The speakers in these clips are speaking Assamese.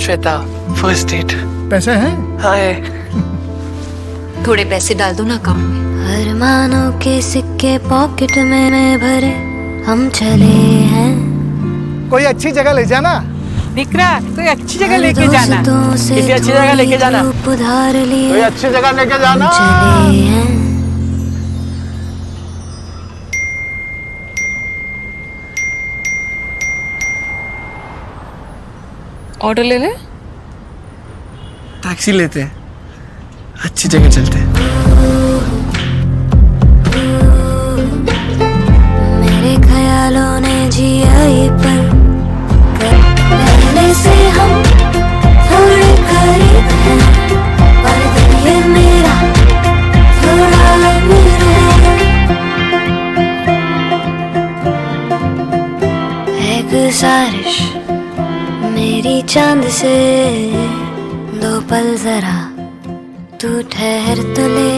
Shweta, first date. पैसे हैं? हाँ है। थोड़े पैसे डाल दो ना अकाउंट में। अरमानों के सिक्के पॉकेट में भरे हम चले हैं। कोई अच्छी जगह ले जाना। विक्रा, कोई अच्छी जगह लेके जाना। किसी अच्छी जगह लेके जाना। उधार लिए कोई अच्छी जगह लेके जाना। चले हैं। ऑटो ले ले, टैक्सी लेते हैं, अच्छी जगह चलते हैं। मेरे ख्यालों ने जिया ये पल, पहले से हम थोड़े करीब हैं, पर दिल ये मेरा थोड़ा दूर है। गुजारिश मेरी चांद से, दो पल जरा तू ठहर तो ले।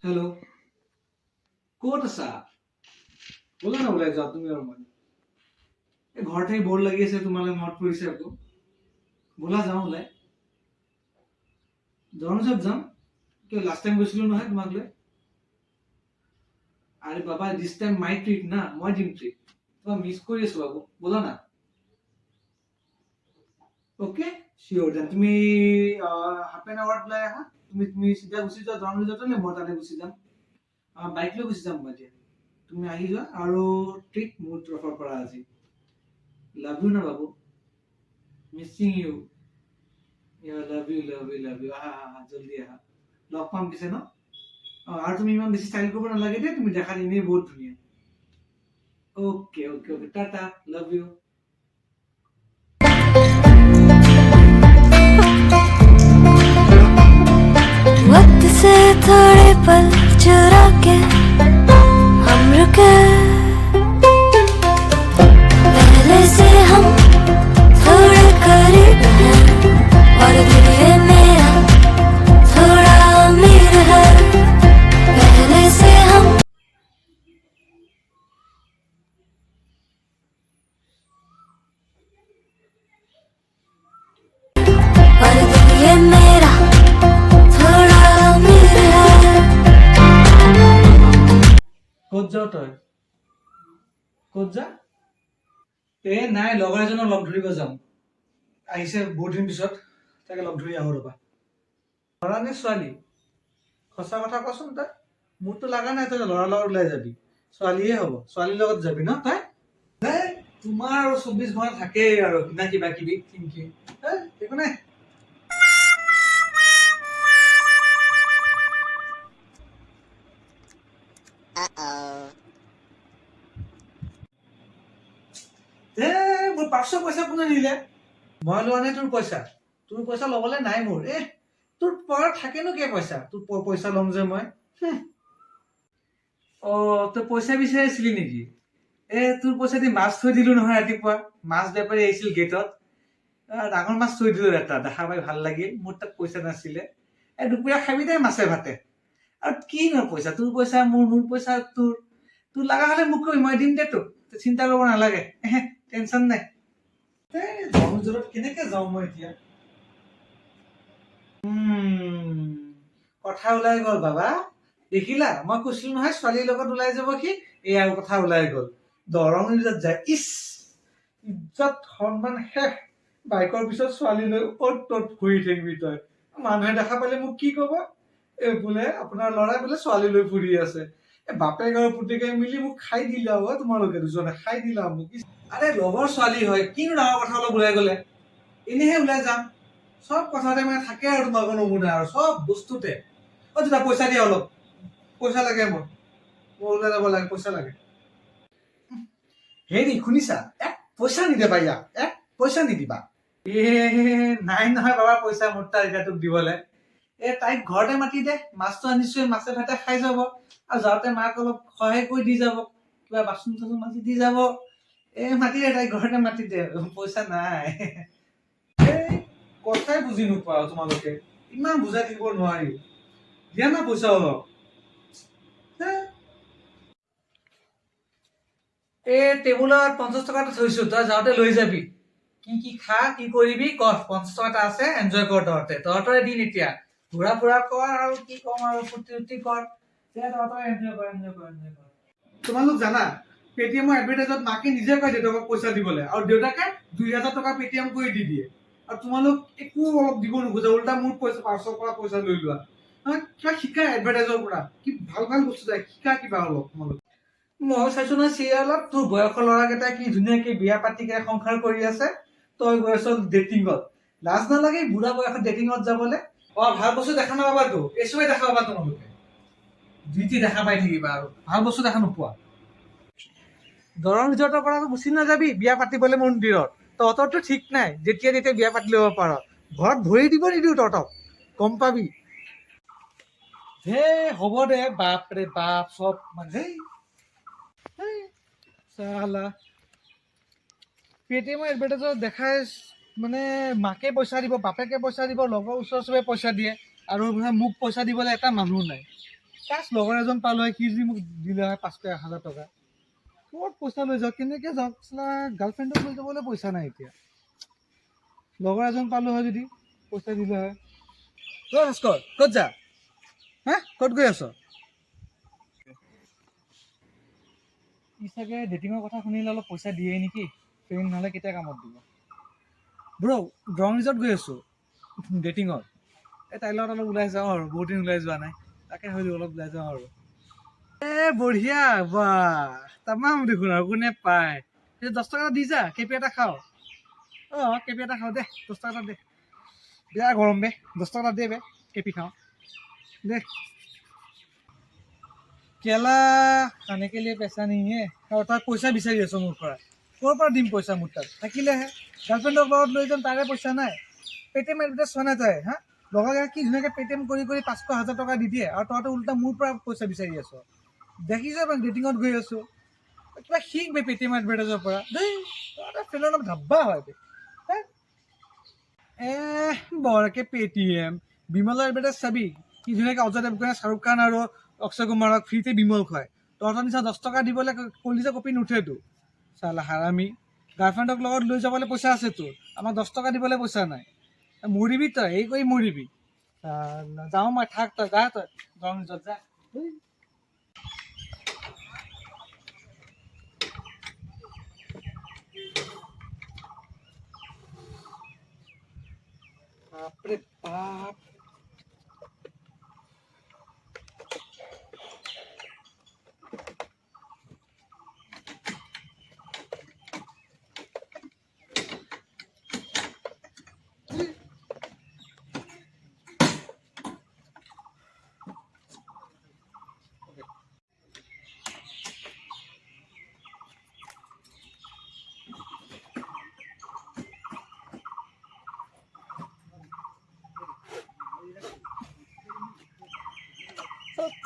হেল্ল' ক'ত আছা? ব'লা না ওলাই যাওঁ তুমি আৰু মই। এই ঘৰতে বৰ লাগি আছে, তোমালৈ মনত পৰিছে আকৌ। ব'লা যাওঁ ওলাই। জনচব যাম, কিয় লাষ্ট টাইম গৈছিলো নহয় তোমাক লৈ। আৰে বাবা, দিছ টাইম মাই ট্ৰিট না, মই দিম ট্ৰিট। তোমাক মিছ কৰি আছো আকৌ, ব'লা না। অ'কে চিয়'ৰ দেন। তুমি হাফ এন আৱাৰত ওলাই আহা। তুমি চিধা গুচি যোৱা জন ৰিজৰ্টত, নে মই তাতে গুচি যাম? বাইক লৈ গুচি যাম মই এতিয়া। তুমি আহি যোৱা, আৰু ট্ৰিট মোৰ তৰফৰ পৰা আজি। লাভ ইউ না বাবু, missing you. Love you love you love you. আহা আহা, জল্দি আহা, লগ পাম পিছে ন। আৰু তুমি ইমান বেছি ষ্টাইল কৰিব নালাগে দেই, তুমি দেখাত এনেই বহুত ধুনীয়া। Okay okay okay, Tata, love you. वक्त से थोड़े पल चुरा के हम रुके, पहले से हम थोड़े करीब हैं, और दिल ये मेरा थोड़ा अमीर है। पहले से हम और दिल ये मेरा ক'ত যাওঁ তই? ক'ত যা? নাই, লগৰ এজনক লগ ধৰিব যাম। আহিছে বহুত দিন পিছত, তাকে লগ ধৰি আহো ৰবা। ল'ৰা নে ছোৱালী? সঁচা কথা কচোন তই। মোৰতো লগা নাই তই ল'ৰাৰ লগত ওলাই যাবি। ছোৱালীয়ে হ'ব, ছোৱালীৰ লগত যাবি ন তই? তোমাৰ আৰু 24 ঘণ্টা থাকেই আৰু না কিবা কিবি থিংকিং। একো নাই। মোৰ পাৰ্চৰ পইচা কোনে নিলে? মই লোৱা নাই তোৰ পইচা। তোৰ পইচা ল'বলৈ নাই মোৰ। তোৰ পৰা থাকেনো কি পইচা? তোৰ পইচা ল'ম যে মই। তই পইচা বিচাৰিছিলি নেকি? তোৰ পইচা দি মাছ থৈ দিলো নহয় ৰাতিপুৱা। মাছ বেপাৰী আহিছিল গেটত, ডাঙৰ মাছ থৈ দিলো এটা, দেখা পাই ভাল লাগিল। মোৰ তাত পইচা নাছিলে। দুপৰীয়া খাবি দে মাছে ভাতে। আৰু কিনো পইচা? তোৰ পইচা মোৰ, মোৰ পইচা তোৰ। তোৰ লগা হলে মোক কবি, মই দিম দে তোক, চিন্তা কৰিব নালাগে। টেনচন নাই। কেনেকে যাওঁ মই এতিয়া? কথা ওলাই গল বাবা। দেখিলা, মই কৈছিলো নহয় ছোৱালীৰ লগত ওলাই যাব সি। এয়া কথা ওলাই গল। দৰং যায়। ইছ, ইজ্জত সন্মান শেষ। বাইকৰ পিছত ছোৱালী লৈ অত তত ঘূৰি থাকিবি তই। মানুহে দেখা পালে মোক কি কব? বোলে আপোনাৰ ল'ৰাই বোলে ছোৱালী লৈ ফুৰি আছে। বাপেক আৰু পুতেকে মিলি মোক খাই দিলা। তোমালোকে দুজনে খাই দিলা মোক। আরে লগৰ ছোৱালী হয়, কিনো ডাঙৰ কথা অলপ ওলাই গলে। এনেহে ওলাই যাম। চব কথাতে মানে থাকে আৰু তোমাক নমুনা আৰু চব বস্তুতে তেতিয়া পইচা দিয়া অলপ পইচা লাগে মোৰ ওলাই যাব লাগে পইচা লাগে হেৰি শুনিছা পইচা নিদিবা ইয়াক পইচা নিদিবা নাই নহয় বাবা পইচা মোৰ তাৰ এতিয়া তোক দিবলৈ তাইক ঘৰতে মাতি দে মাছটো আনিছো মাছে ভাতে খাই যাব আৰু যাওঁতে মাক অলপ সহায় কৰি দি যাব কিবা বাচন চাচন মাজি দি যাব মাতি দে তাইক ঘৰতে মাতি দে পইচা নাই কথাই বুজি নোপোৱা তোমালোকে ইমান বুজাই থাকিব নোৱাৰি দিয়া না পইচা অলপ টেবুলত 50 টকা থৈছো তই যাওঁতে লৈ যাবি কি খা কি কৰিবি ক 50 টকা আছে এনজয় কৰ তহঁতৰে দিন এতিয়া ঘূৰা ফুৰা কৰ আৰু কি কম আৰু ফূৰ্তি কৰ তহঁতৰ এনজয় কৰ তোমালোক জানা পেটিএমৰ এডভাৰটাইজত মাকে নিজে কয় দেউতাকক পইচা দিবলৈ আৰু দেউতাকে 2000 টকা পেটিএম কৰি দি দিয়ে আৰু তোমালোক একো অলপ দিব নোখোজা উল্টা মোৰ পইচা পাৰ্চৰ পৰা পইচা লৈ লোৱা কিবা শিকা এডভাৰটাইজৰ পৰা কি ভাল বস্তু যায় শিকা কিবা অলপ তোমালোক মই চাইছো নহয় চিৰিয়েলত তোৰ বয়সৰ ল'ৰাকেইটাই কি ধুনীয়াকে বিয়া পাতিকে সংসাৰ কৰি আছে তই গৈ আছ ডেটিঙত লাজ নালাগে বুঢ়া বয়সত ডেটিঙত যাবলৈ ভাল বস্তু দেখা নাপাবাতো এইচবে দেখা পাবা তোমালোকে দুইটি দেখা পাই থাকিবা আৰু ভাল বস্তু দেখা নোপোৱা দৰং ৰিজৰ্টৰ পৰা গুচি নাযাবি বিয়া পাতিবলৈ মন্দিৰত তহঁতৰতো ঠিক নাই যেতিয়া তেতিয়া বিয়া পাতি ল'ব পাৰ ঘৰত ভৰি দিব নিদিওঁ তহঁতক গম পাবি হ'ব দে বাপৰে বাপ চব মানে চালা পেটিএমৰ এডভাৰটাইজত দেখাই মানে মাকে পইচা দিব বাপেকে পইচা দিব লগৰ ওচৰ চবে পইচা দিয়ে আৰু মোক পইচা দিবলৈ এটা মানুহ নাই কাজ লগৰ এজন পালো হয় সি যদি মোক দিলে হয় 500-1000 টকা ক'ত পইচা লৈ যাওক কেনেকৈ যাওক চালা গাৰ্লফ্ৰেণ্ডক লৈ যাবলৈ পইচা নাই এতিয়া লগৰ এজন পালো হয় যদি পইচা দিলে হয় ভাস্কৰ ক'ত যা ক'ত গৈ আছ ই চাগে ডেটিঙৰ কথা শুনিলে অলপ পইচা দিয়ে নেকি ফ্ৰেণ্ড নহ'লে কেতিয়া কামত দিব ব্ৰ দৰং ৰিজৰ্ট গৈ আছোঁ ডেটিঙত তাইৰ লগত অলপ ওলাই যাওঁ আৰু বহুত দিন ওলাই যোৱা নাই তাকে হয়তো অলপ ওলাই যাওঁ আৰু বঢ়িয়া বাহ তামাম দেখোন আৰু কোনে পায় 10 টকা দি যা কেপি এটা খাওঁ কেপি এটা খাওঁ দে 10 টকা দে বেয়া গৰম বে 10 টকা দে বে কেপি খাওঁ দে কেলা খানে के लिए पैसा नहीं है আৰু তাক পইচা বিচাৰি আছো মোৰ পৰা ক'ৰ পৰা দিম পইচা মোৰ তাত থাকিলেহে গাৰ্লফ্ৰেণ্ডৰ লগত লৈ যাম তাৰে পইচা নাই পেটিএম এডভাৰটাইজ চোৱা নাই তই লগৰ কি ধুনীয়াকৈ পেটিএম কৰি 500-1000 টকা দি দিয়ে আৰু তহঁতে উল্টা মোৰ পৰা পইচা বিচাৰি আছ দেখিছ ডেটিঙত গৈ আছো কিবা শিক বে পেটিএম এডভাৰটাইজৰ পৰা দেই তহঁতে ফ্ৰেণ্ডৰ অলপ ধাব্বা হয় বে বৰকে পেটিএম বিমলৰ এডভাৰটাইজ চাবি কি ধুনীয়াকৈ অজয় দেৱগনে শ্বাহৰুখ খান আৰু অক্ষয় কুমাৰক ফ্ৰীতে বিমল খুৱায় তহঁতৰ নিচিনা 10 টকা দিবলৈ কলিজা কপি নুঠেতো চালা হাৰামি গাৰ্লফ্ৰেণ্ডক লগত লৈ যাবলৈ পইচা আছে তোৰ আমাক 10 টকা দিবলৈ পইচা নাই মৰিবি তই এই কৰি মৰিবি যাওঁ মই থাক তই যা তই দৰং ৰিজৰ্ট যা বাপৰে বাপ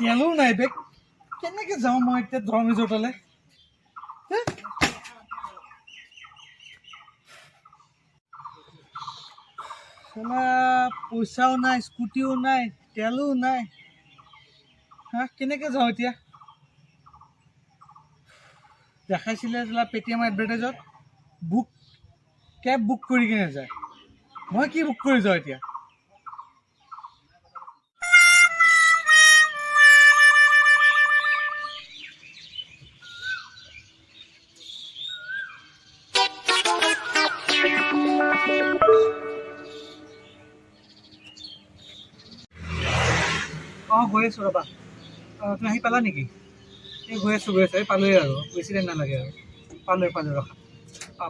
তেলো নাই বেগ কেনেকৈ যাওঁ মই এতিয়া দৰং ৰিজৰ্টলৈ পইচাও নাই স্কুটিও নাই তেলো নাই কেনেকৈ যাওঁ এতিয়া দেখাইছিলে পেটিএম এডভাৰটাইজত কেব বুক কৰি কিনে যায় মই কি বুক কৰি যাওঁ এতিয়া গৈ আছোঁ ৰ'বা তুমি আহি পালা নেকি এই গৈ আছোঁ এই পালোঁৱেই আৰু বেছি টাইম নালাগে আৰু পালোঁ ৰখা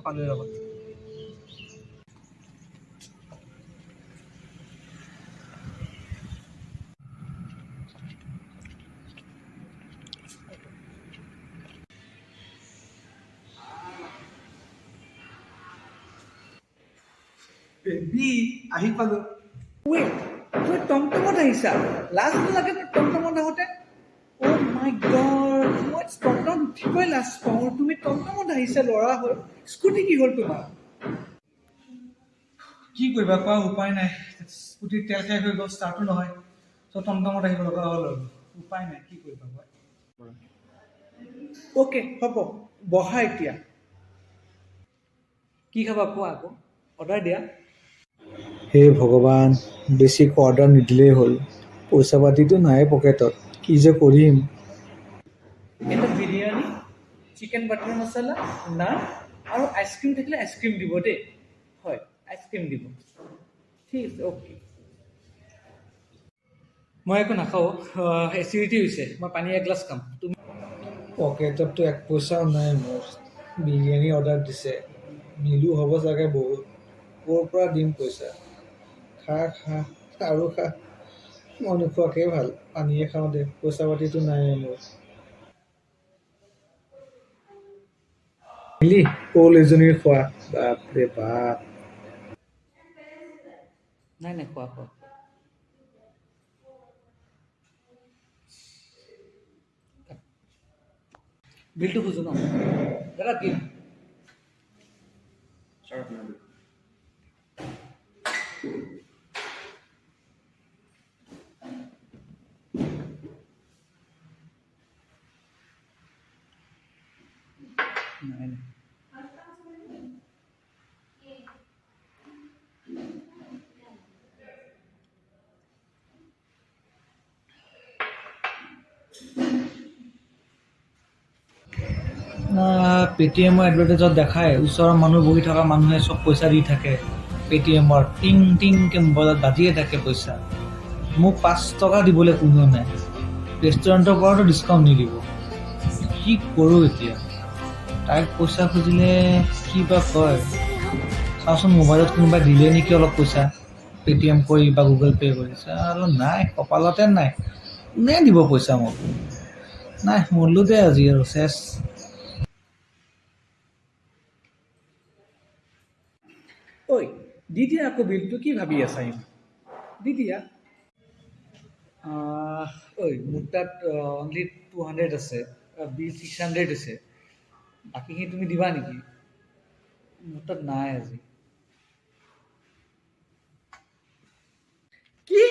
পালোঁৱেই ৰ'বা বেবি আহি পালো ৱেইট তুমি টমটমত আহিছা লাজ নালাগে নে টমটমত আহোঁতে অ' মাই গড মই টমটম উঠিবই লাজ পাওঁ তুমি টমটমত আহিছা ল'ৰা হৈ স্কুটি কি হ'ল তোমাৰ কি কৰিবা কোৱা উপায় নাই স্কুটিৰ তেল শেষ হৈ গ'ল ষ্টাৰ্টো নহয় চ' টমটমত আহিব লগা হ'ল আৰু উপায় নাই কি কৰিবা কোৱা অ'কে হ'ব বহা এতিয়া কি খাবা কোৱা আকৌ অৰ্ডাৰ দিয়া হে ভগৱান বেছি অৰ্ডাৰ নিদিলেই হ'ল পইচা পাতিটো নাই পকেটত কি যে কৰিম এটা বিৰিয়ানী চিকেন বাটাৰ মছলা নান আৰু আইচক্ৰীম থাকিলে আইচক্ৰীম দিব দেই হয় আইচক্ৰীম দিব ঠিক আছে অ'কে মই একো নাখাওঁ এচিডিটি হৈছে মই পানী এগিলাচ খাম তুমি পকেটততো এক পইচাও নাই মোৰ বিৰিয়ানী অৰ্ডাৰ দিছে মিলো হ'ব চাগে বহুত ক'ৰ পৰা দিম পইচা খা আৰু খা মই নোখোৱাকেই ভাল পানীয়ে খাওঁ দে পইচা পাতিটো নাই মোৰ মিলি কল এজনীৰ খোৱা বাপৰে বাপ নাই খোৱা বিলটো খুজো ন দাদা দিম নাই পেটিএমৰ এডভাৰটাইজত দেখায় ওচৰৰ মানুহ বহি থকা মানুহে চব পইচা দি থাকে পেটিএমৰ টিং টিংকৈ মোবাইলত বাজিয়ে থাকে পইচা মোক 5 টকা দিবলৈ কোনো নাই ৰেষ্টুৰেণ্টৰ পৰাতো ডিছকাউণ্ট নিদিব কি কৰোঁ এতিয়া তাইক পইচা খুজিলে কি বা কয় চাওঁচোন মোবাইলত কোনোবাই দিলে নেকি অলপ পইচা পেটিএম কৰি বা গুগল পে' কৰি অলপ নাই কপালতে নাই কোনে দিব পইচা মোক নাই মৰিলোঁ দে আজি আৰু চেছ ঐ দি দিয়া আকৌ বিলটো কি ভাবি আছা ইমান দি দিয়া ঐ মোৰ তাত অনলি 200 আছে বিল 600 আছে বাকীখিনি তুমি দিবা নেকি মোৰ তাত নাই আজি কি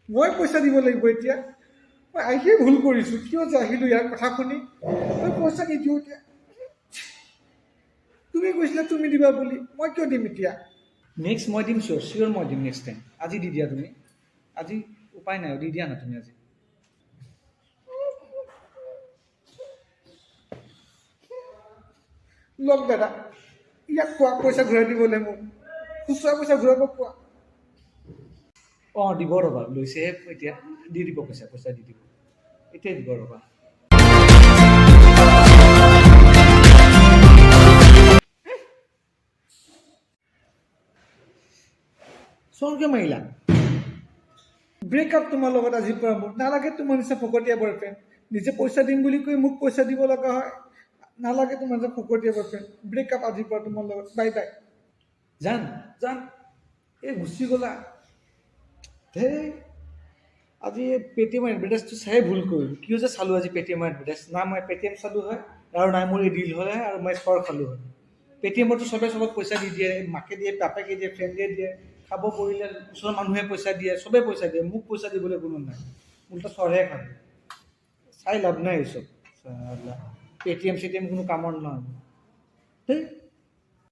মই পইচা দিব লাগিব এতিয়া মই আহিয়ে ভুল কৰিছোঁ কিয় যে আহিলোঁ ইয়াৰ কথা শুনি মই পইচা নিদিওঁ এতিয়া তুমি কৈছিলা তুমি দিবা বুলি মই কিয় দিম এতিয়া নেক্সট মই দিম চিয়'ৰ মই দিম নেক্সট টাইম আজি দি দিয়া তুমি আজি উপায় নাই দি দিয়া না তুমি আজি লগ দাদা ইয়াক কোৱা পইচা ঘূৰাই দিবলৈ মোক খুচুৰা পইচা ঘূৰাব কোৱা অঁ দিব ৰ'বা লৈছেহে এতিয়া দি দিব পইচা দি দিব এতিয়াই দিব ৰ'বা চৰকে মাৰিলা ব্ৰেকআপ তোমাৰ লগত আজিৰ পৰা মোৰ নালাগে তোমাৰ নিচিনা ফকতীয়া বয়ফ্ৰেণ্ড নিজে পইচা দিম বুলি কৈ মোক পইচা দিব লগা হয় নালাগে তোমাৰ নিচিনা ফকতীয়া বয়ফ্ৰেণ্ড ব্ৰেকআপ আজিৰ পৰা তোমাৰ লগত বাই বাই জান এই গুচি গ'লা ধেই আজি পেটিএমৰ এডভাৰটাইজটো চাই ভুল কৰিলোঁ কিয় যে চালোঁ আজি পেটিএমৰ এডভাৰটাইজ না মই পেটিএম চালোঁ হয় আৰু নাই মোৰ এই ডিল হ'লে আৰু মই চৰ খালোঁ হয় পেটিএমতো চবক পইচা দি দিয়ে মাকে দিয়ে বাপেকে দিয়ে ফ্ৰেণ্ডে দিয়ে খাব পৰিলে ওচৰৰ মানুহে পইচা দিয়ে চবেই পইচা দিয়ে মোক পইচা দিবলৈ কোনো নাই উল্টা চৰহে খাব চাই লাভ নাই এইচব পেটিএম চেটিএম কোনো কামৰ নহয়